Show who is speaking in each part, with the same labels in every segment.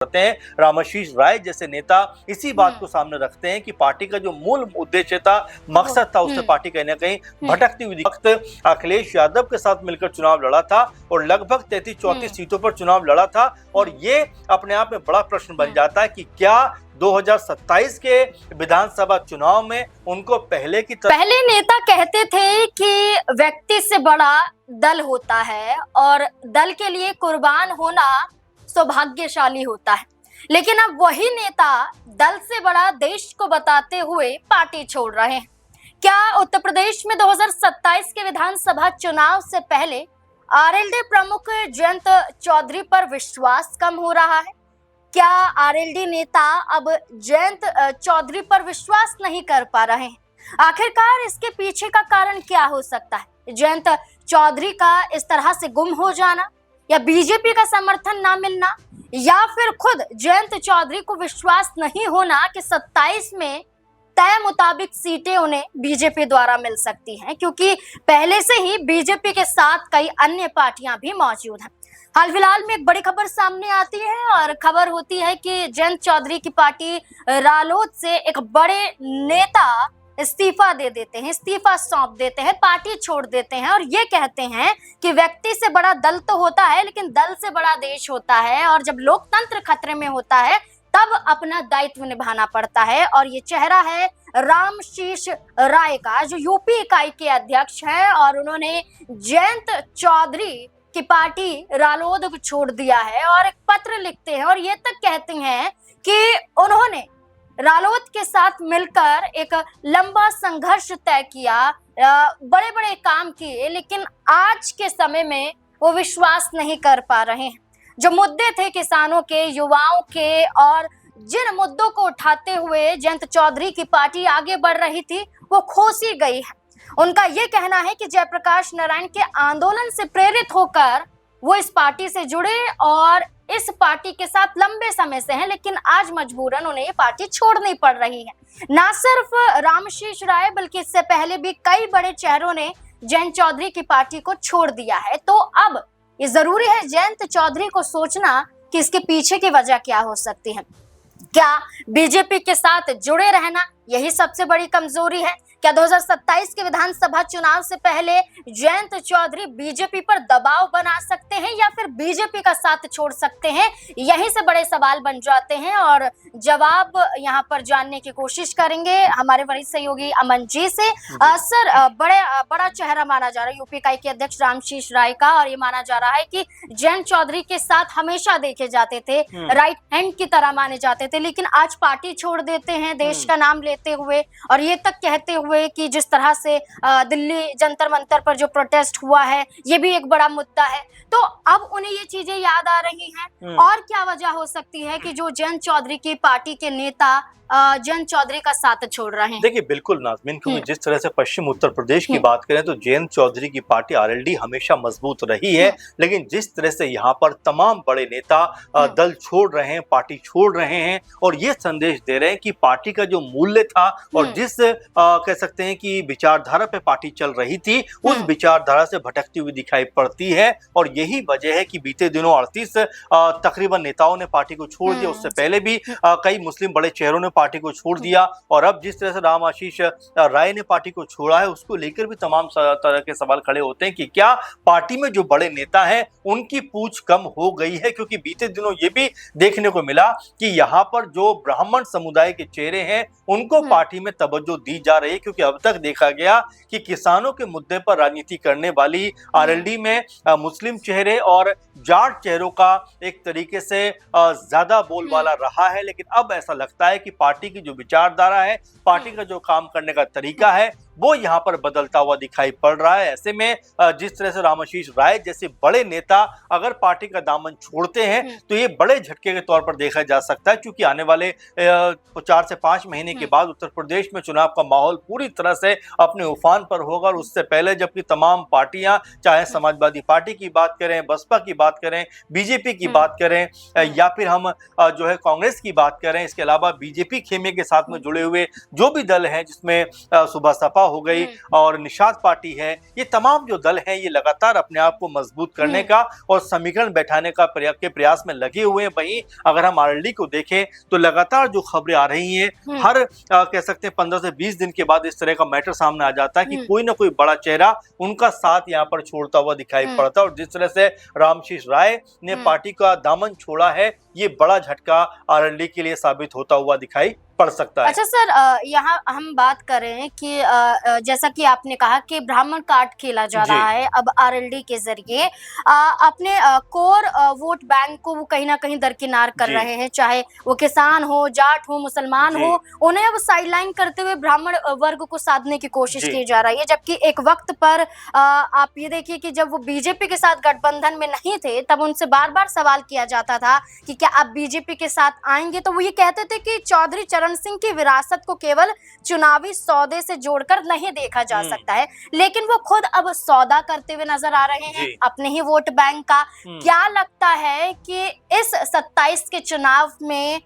Speaker 1: करते हैं। रामाशीष राय जैसे नेता इसी बात को सामने रखते हैं कि पार्टी का जो मूल उद्देश्य था, मकसद था, उससे पार्टी कहीं ना कहीं भटकती हुई वक्त अखिलेश यादव के साथ मिलकर चुनाव लड़ा था और लगभग 33-34 सीटों पर चुनाव लड़ा था। और ये अपने आप में बड़ा प्रश्न बन जाता है कि क्या 2027 के विधानसभा चुनाव में उनको
Speaker 2: पहले नेता कहते थे कि व्यक्ति से बड़ा दल होता है और दल के लिए कुर्बान होना सौभाग्यशाली होता है, लेकिन अब वही नेता दल से बड़ा देश को बताते हुए पार्टी छोड़ रहे हैं। क्या उत्तर प्रदेश में 2027 के विधानसभा चुनाव से पहले आरएलडी प्रमुख जयंत चौधरी पर विश्वास कम हो रहा है? क्या आरएलडी नेता अब जयंत चौधरी पर विश्वास नहीं कर पा रहे हैं? आखिरकार इसके पीछे का कारण क्या हो सकता है? जयंत चौधरी का इस तरह से गुम हो जाना, या बीजेपी का समर्थन ना मिलना, या फिर खुद जयंत चौधरी को विश्वास नहीं होना कि 27 में तय मुताबिक सीटें उन्हें बीजेपी द्वारा मिल सकती हैं, क्योंकि पहले से ही बीजेपी के साथ कई अन्य पार्टियां भी मौजूद हैं। हाल फिलहाल में एक बड़ी खबर सामने आती है और खबर होती है कि जयंत चौधरी की पार्टी रालोद से एक बड़े नेता इस्तीफा दे देते हैं, इस्तीफा सौंप देते हैं, पार्टी छोड़ देते हैं और ये कहते हैं कि व्यक्ति से बड़ा दल तो होता है, लेकिन दल से बड़ा देश होता है और जब लोकतंत्र खतरे में होता है तब अपना दायित्व निभाना पड़ता है। और ये चेहरा है रामशीष राय का, जो यूपी इकाई के अध्यक्ष हैं और उन्होंने जयंत चौधरी की पार्टी रालोद को छोड़ दिया है और एक पत्र लिखते हैं और ये तक कहते हैं कि उन्होंने रालोद के साथ मिलकर एक लंबा संघर्ष तय किया, बड़े बड़े काम किए, लेकिन आज के समय में वो विश्वास नहीं कर पा रहे हैं। जो मुद्दे थे किसानों के, युवाओं के, और जिन मुद्दों को उठाते हुए जयंत चौधरी की पार्टी आगे बढ़ रही थी, वो खो सी गई है। उनका ये कहना है कि जयप्रकाश नारायण के आंदोलन से प्रेरित होकर वो इस पार्टी से जुड़े और इस पार्टी के साथ लंबे समय से हैं, लेकिन आज मजबूरन उन्हें ये पार्टी छोड़नी पड़ रही है। ना सिर्फ रामशीष राय बल्कि इससे पहले भी कई बड़े चेहरों ने जयंत चौधरी की पार्टी को छोड़ दिया है। तो अब ये जरूरी है जयंत चौधरी को सोचना कि इसके पीछे की वजह क्या हो सकती है। क्या बीजेपी के साथ जुड़े रहना यही सबसे बड़ी कमजोरी है? क्या 2027 के विधानसभा चुनाव से पहले जयंत चौधरी बीजेपी पर दबाव बना सकते हैं या फिर बीजेपी का साथ छोड़ सकते हैं? यहीं से बड़े सवाल बन जाते हैं और जवाब यहां पर जानने की कोशिश करेंगे हमारे वरिष्ठ सहयोगी अमन जी से। सर, बड़ा चेहरा माना जा रहा है यूपी इकाई के अध्यक्ष रामशीष राय का, और ये माना जा रहा है कि जयंत चौधरी के साथ हमेशा देखे जाते थे, राइट हैंड की तरह माने जाते थे, लेकिन आज पार्टी छोड़ देते हैं देश का नाम लेते हुए, और ये तक कहते हुए कि जिस तरह से दिल्ली जंतर मंतर पर जो प्रोटेस्ट हुआ है ये भी एक बड़ा मुद्दा है। तो अब उन्हें ये चीजें याद आ रही हैं। और क्या वजह हो सकती है कि जो जयंत चौधरी की पार्टी के नेता जयंत चौधरी का साथ छोड़ रहे हैं?
Speaker 1: देखिए, बिल्कुल नाज़मीन, क्योंकि जिस तरह से पश्चिम उत्तर प्रदेश की बात करें तो जयंत चौधरी की पार्टी आरएलडी हमेशा मजबूत रही है, लेकिन जिस तरह से यहाँ पर तमाम बड़े नेता दल छोड़ रहे हैं, पार्टी छोड़ रहे हैं और ये संदेश दे रहे हैं कि पार्टी का जो मूल्य था और जिस कह सकते हैं कि विचारधारा पे पार्टी चल रही थी, उस विचारधारा से भटकती हुई दिखाई पड़ती है। और यही वजह है कि बीते दिनों 38 तकरीबन नेताओं ने पार्टी को छोड़ दिया। उससे पहले भी कई मुस्लिम बड़े चेहरों ने पार्टी को छोड़ दिया, और अब जिस तरह से रामशीष राय ने पार्टी को छोड़ा है उसको लेकर भी तमाम तरह के सवाल खड़े होते हैं कि क्या पार्टी में जो बड़े नेता हैं उनकी पूछ कम हो गई है? क्योंकि बीते दिनों ये भी देखने को मिला कि यहाँ पर जो ब्राह्मण समुदाय के चेहरे हैं उनको पार्टी में तवज्जो दी जा रही है, क्योंकि अब तक देखा गया कि किसानों के मुद्दे पर राजनीति करने वाली आरएलडी में मुस्लिम चेहरे और जाट चेहरों का एक तरीके से ज्यादा बोलबाला रहा है। लेकिन अब ऐसा लगता है कि पार्टी की जो विचारधारा है, पार्टी का जो काम करने का तरीका है, वो यहाँ पर बदलता हुआ दिखाई पड़ रहा है। ऐसे में जिस तरह से रामशीष राय जैसे बड़े नेता अगर पार्टी का दामन छोड़ते हैं तो ये बड़े झटके के तौर पर देखा जा सकता है, क्योंकि आने वाले 4 से 5 महीने के बाद उत्तर प्रदेश में चुनाव का माहौल पूरी तरह से अपने उफान पर होगा। और उससे पहले जबकि तमाम पार्टियां, चाहे समाजवादी पार्टी की बात करें, बसपा की बात करें, बीजेपी की बात करें, या फिर हम जो है कांग्रेस की बात करें, इसके अलावा बीजेपी खेमे के साथ में जुड़े हुए जो भी दल हैं, जिसमें सुबह सपा हो गई और निषाद पार्टी है, ये तमाम जो दल हैं ये लगातार अपने आप को मजबूत करने का और समीकरण बैठाने का प्रयास में लगे हुए हैं। वहीं अगर हम आरएलडी को देखें तो लगातार जो खबरें आ रही हैं हर कह सकते हैं 15 से 20 दिन के बाद इस तरह का मैटर सामने आ जाता है कि कोई ना कोई बड़ा चेहरा उनका साथ यहाँ पर छोड़ता हुआ दिखाई पड़ता है। और जिस तरह से रामशीष राय ने पार्टी का दामन छोड़ा है, ये बड़ा झटका आरएलडी के लिए साबित होता हुआ दिखाई पड़ सकता है।
Speaker 2: अच्छा सर, यहाँ हम बात कर रहे हैं कि जैसा कि आपने कहा कि ब्राह्मण कार्ड खेला जा रहा है अब आरएलडी के जरिए अपने कोर वोट बैंक को वो कहीं ना कहीं दरकिनार कर रहे हैं, चाहे वो किसान हो, जाट हो, मुसलमान हो, उन्हें अब साइडलाइन करते हुए ब्राह्मण वर्ग को साधने की कोशिश की जा रही है। जबकि एक वक्त पर आप ये देखिए कि जब वो बीजेपी के साथ गठबंधन में नहीं थे तब उनसे बार बार सवाल किया जाता था कि क्या आप बीजेपी के साथ आएंगे, तो वो ये कहते थे कि चौधरी चरण सिंह की विरासत को केवल चुनावी सौदे से जोड़कर नहीं देखा जा सकता है। लेकिन वो खुद अब सौदा करते हुए नजर आ रहे हैं अपने ही वोट बैंक का। क्या लगता है कि इस 27 के चुनाव में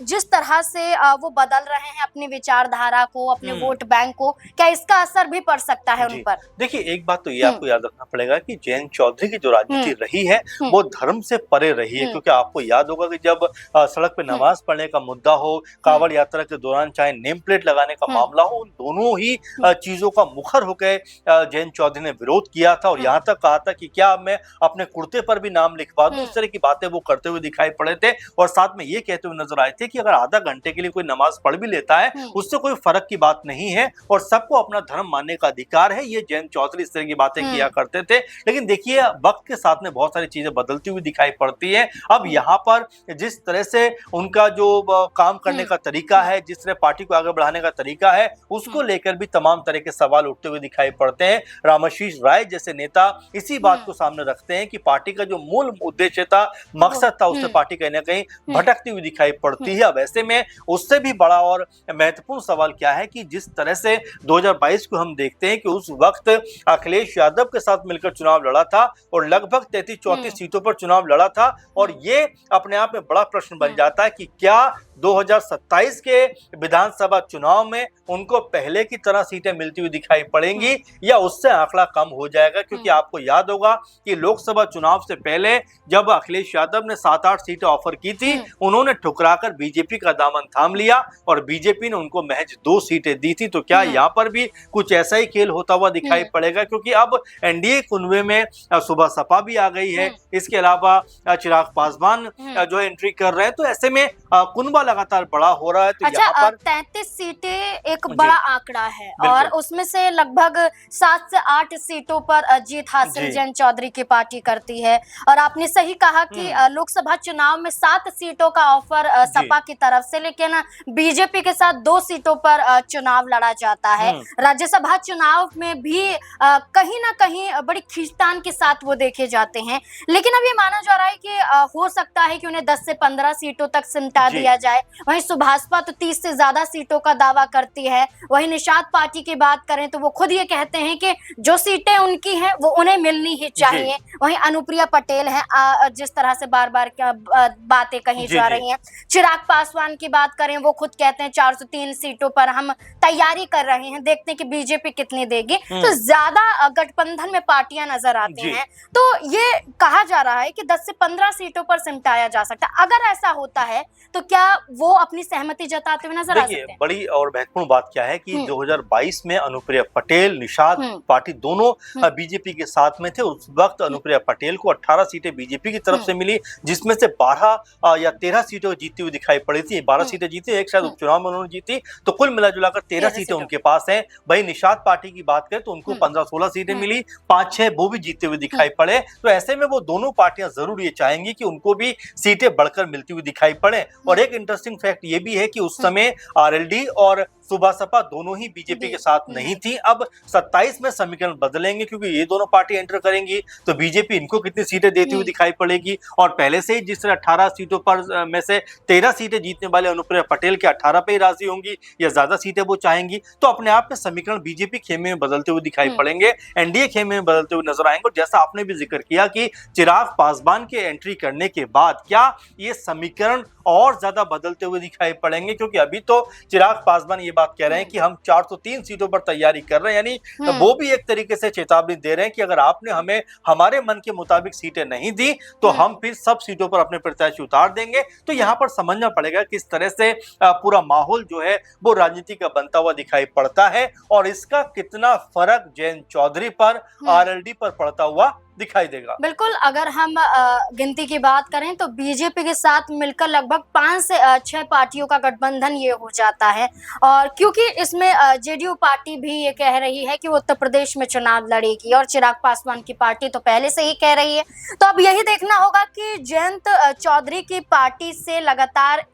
Speaker 2: जिस तरह से वो बदल रहे हैं अपनी विचारधारा को, अपने वोट बैंक को, क्या इसका असर भी पड़ सकता है उन पर?
Speaker 1: देखिए, एक बात तो ये आपको याद रखना पड़ेगा कि जयंत चौधरी की जो राजनीति रही है वो धर्म से परे रही है। क्योंकि आपको याद होगा कि जब सड़क पे नमाज पढ़ने का मुद्दा हो, कावड़ यात्रा के दौरान चाहे नेम प्लेट लगाने का मामला हो, उन दोनों ही चीजों का मुखर होकर जयंत चौधरी ने विरोध किया था और यहाँ तक कहा था कि क्या मैं अपने कुर्ते पर भी नाम लिखवा दूं। इस तरह की बातें वो करते हुए दिखाई पड़े थे और साथ में ये कहते हुए नजर आए थे कि अगर आधा घंटे के लिए कोई नमाज पढ़ भी लेता है उससे कोई फर्क की बात नहीं है और सबको अपना धर्म मानने का अधिकार है। ये जयंत चौधरी इस तरह की बातें किया करते थे। लेकिन देखिए, वक्त के साथ में बहुत सारी चीजें बदलती हुई दिखाई पड़ती है। अब यहाँ पर जिस तरह से उनका जो काम करने का तरीका है, जिस तरह पार्टी को आगे बढ़ाने का तरीका है, उसको लेकर भी तमाम तरह के सवाल उठते हुए दिखाई पड़ते हैं। रामशीष राय जैसे नेता इसी बात को सामने रखते हैं कि पार्टी का जो मूल उद्देश्य था, मकसद था, उससे पार्टी कहीं ना कहीं भटकती हुई दिखाई पड़ती है। अब ऐसे में उससे भी बड़ा और महत्वपूर्ण सवाल क्या है कि जिस तरह से 2022 को हम देखते हैं कि उस वक्त अखिलेश यादव के साथ मिलकर चुनाव लड़ा था और लगभग 33-34 सीटों पर चुनाव लड़ा था और ये अपने आप में बड़ा प्रश्न बन जाता है कि क्या 2027 के विधानसभा चुनाव में उनको पहले की तरह सीटें मिलती हुई दिखाई पड़ेंगी या उससे आंकड़ा कम हो जाएगा। क्योंकि आपको याद होगा कि लोकसभा चुनाव से पहले जब अखिलेश यादव ने 7-8 सीटें ऑफर की थी, उन्होंने ठुकराकर बीजेपी का दामन थाम लिया और बीजेपी ने उनको महज 2 सीटें दी थी। तो क्या यहाँ पर भी कुछ ऐसा ही खेल होता हुआ दिखाई पड़ेगा? क्योंकि अब एनडीए कुनबे में सुबह सपा भी आ गई है, इसके अलावा चिराग पासवान जो है एंट्री कर रहे हैं, तो ऐसे में कुनबा लगातार बड़ा हो रहा है। तो
Speaker 2: अच्छा,
Speaker 1: यहाँ पर
Speaker 2: 33 सीटें एक बड़ा आंकड़ा है और उसमें से लगभग 7 से 8 सीटों पर जीत हासिल जयंत चौधरी की पार्टी करती है। और आपने सही कहा कि लोकसभा चुनाव में 7 सीटों का ऑफर सपा की तरफ से, लेकिन बीजेपी के साथ 2 सीटों पर चुनाव लड़ा जाता है। राज्यसभा चुनाव में भी कहीं ना कहीं बड़ी खींचतान के साथ वो देखे जाते हैं। लेकिन अब ये माना जा रहा है कि हो सकता है कि उन्हें 10 से 15 सीटों तक सिमटा दिया जाए। वहीं सुभाषपा तो 30 से ज्यादा सीटों का दावा करती है। वहीं निषाद पार्टी की बात करें तो वो खुद ये कहते हैं कि जो सीटें उनकी हैं वो उन्हें मिलनी ही चाहिए। वहीं अनुप्रिया पटेल है, जिस तरह से बार बार बातें कही जा रही हैं। चिराग पासवान की बात करें, वो खुद कहते हैं 403 सीटों पर हम तैयारी कर रहे हैं, देखते हैं कि बीजेपी कितनी देगी। तो ज्यादा गठबंधन में पार्टियां नजर आती हैं। तो ये कहा जा रहा है कि 10 से 15 सीटों पर सिमटाया जा सकता है। अगर ऐसा होता है तो क्या वो अपनी सहमति जताते हुए नजर आ सकते हैं?
Speaker 1: बड़ी और महत्वपूर्ण बात क्या है कि 2022 में अनुप्रिया पटेल, निषाद पार्टी दोनों बीजेपी के साथ में थे। उस वक्त अनुप्रिया पटेल को 18 सीटें बीजेपी की तरफ से मिली, जिसमें से 12 या 13 सीटें जीती हुई दिखाई पड़ी थी। 12 सीटें जीती, एक शायद उपचुनाव में उन्होंने जीती, तो कुल मिलाजुलाकर 13 सीटें उनके पास हैं। वही निषाद पार्टी की बात करें तो उनको 15-16 सीटें मिली, 5-6 वो भी जीते हुए दिखाई पड़े। तो ऐसे में वो दोनों पार्टियां जरूर ये चाहेंगी कि उनको भी सीटें बढ़कर मिलती हुई दिखाई पड़े। और एक इंटरेस्टिंग फैक्ट ये भी है कि उस समय आरएलडी और सुबह सपा दोनों ही बीजेपी के साथ नहीं थी। अब 27 में समीकरण बदलेंगे क्योंकि ये दोनों पार्टी एंटर करेंगी तो बीजेपी इनको कितनी सीटें देती हुई दिखाई पड़ेगी। और पहले से ही जिस तरह 18 सीटों पर में से 13 सीटें जीतने वाले अनुप्रिया पटेल के 18 पे ही राजी होंगी या ज्यादा सीटें वो चाहेंगी, तो अपने आप में समीकरण बीजेपी खेमे में बदलते हुए दिखाई पड़ेंगे, एनडीए खेमे में बदलते हुए नजर आएंगे। और जैसा आपने भी जिक्र किया कि चिराग पासवान के एंट्री करने के बाद क्या ये समीकरण और ज्यादा बदलते हुए दिखाई पड़ेंगे, क्योंकि अभी तो चिराग पासवान ये बात कह रहे हैं कि हम 403 सीटों पर तैयारी कर रहे हैं, यानी वो भी एक तरीके से चेतावनी दे रहे हैं कि अगर आपने हमें हमारे मन के मुताबिक सीटें नहीं दी तो हम फिर सब सीटों पर अपने प्रत्याशी उतार देंगे। तो यहाँ पर समझना पड़ेगा किस तरह से पूरा माहौल जो है वो राजनीति का बनता हुआ दिखाई पड़ता है और इसका कितना फर्क जयंत चौधरी पर, आरएलडी पर पड़ता हुआ दिखाई देगा।
Speaker 2: बिल्कुल, अगर हम गिनती की बात करें तो बीजेपी के साथ मिलकर लगभग 5 से 6 पार्टियों का गठबंधन ये हो जाता है। और क्योंकि इसमें जेडीयू पार्टी भी ये कह रही है कि वो उत्तर प्रदेश में चुनाव लड़ेगी और चिराग पासवान की पार्टी तो पहले से ही कह रही है। तो अब यही देखना होगा कि जयंत चौधरी की पार्टी से लगातार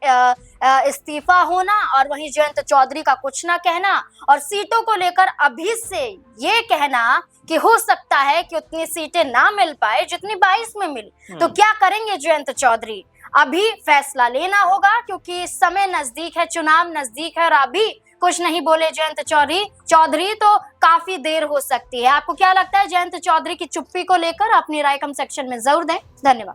Speaker 2: इस्तीफा होना और वहीं जयंत चौधरी का कुछ ना कहना और सीटों को लेकर अभी से ये कहना कि हो सकता है कि उतनी सीटें ना मिल पाए जितनी 22 में मिली। तो क्या करेंगे जयंत चौधरी, अभी फैसला लेना होगा क्योंकि समय नजदीक है, चुनाव नजदीक है और अभी कुछ नहीं बोले जयंत चौधरी तो काफी देर हो सकती है। आपको क्या लगता है जयंत चौधरी की चुप्पी को लेकर? अपनी राय कमेंट सेक्शन में जरूर दें। धन्यवाद।